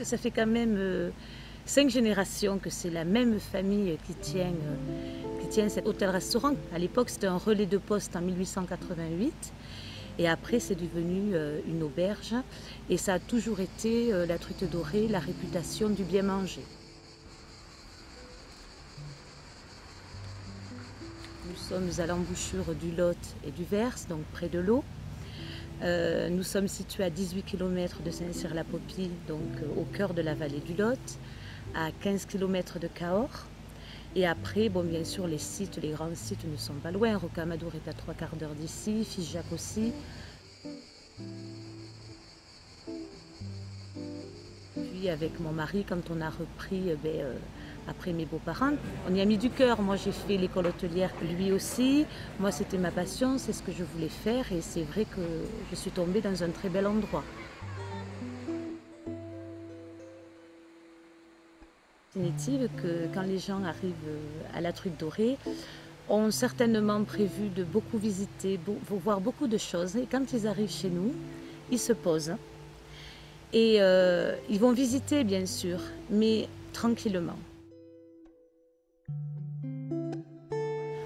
Ça fait quand même 5 générations que c'est la même famille qui tient cet hôtel-restaurant. À l'époque, c'était un relais de poste en 1888. Et après, c'est devenu une auberge. Et ça a toujours été la truite dorée, la réputation du bien manger. Nous sommes à l'embouchure du Lot et du Vers, donc près de l'eau. Nous sommes situés à 18 km de Saint-Cyr-la-Popie, donc au cœur de la vallée du Lot, à 15 km de Cahors. Et après, bon, bien sûr, les grands sites ne sont pas loin. Rocamadour est à 3/4 d'heure d'ici, Figeac aussi. Puis avec mon mari, quand on a repris après mes beaux-parents, on y a mis du cœur. Moi j'ai fait l'école hôtelière, lui aussi. Moi c'était ma passion, c'est ce que je voulais faire et c'est vrai que je suis tombée dans un très bel endroit. Définitive que quand les gens arrivent à la Truite Dorée, ont certainement prévu de beaucoup visiter, voir beaucoup de choses. Et quand ils arrivent chez nous, ils se posent. Et ils vont visiter bien sûr, mais tranquillement.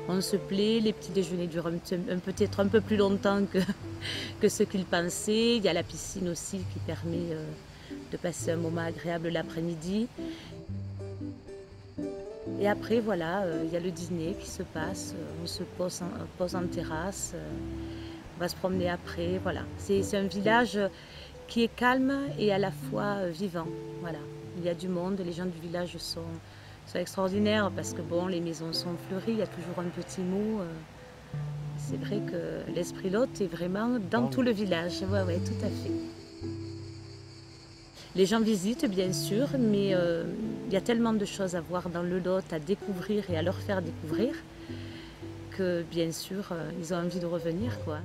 On se plaît, les petits déjeuners durent peut-être un peu plus longtemps que ce qu'ils pensaient. Il y a la piscine aussi qui permet de passer un moment agréable l'après-midi. Et après, voilà, il y a le dîner qui se passe, on se pose en terrasse, on va se promener après, voilà. C'est un village qui est calme et à la fois vivant, voilà. Il y a du monde, les gens du village sont extraordinaires parce que bon, les maisons sont fleuries, il y a toujours un petit mot. C'est vrai que l'esprit Lot est vraiment dans tout le village, ouais, tout à fait. Les gens visitent bien sûr, mais il y a tellement de choses à voir dans le Lot, à découvrir et à leur faire découvrir que bien sûr, ils ont envie de revenir, quoi.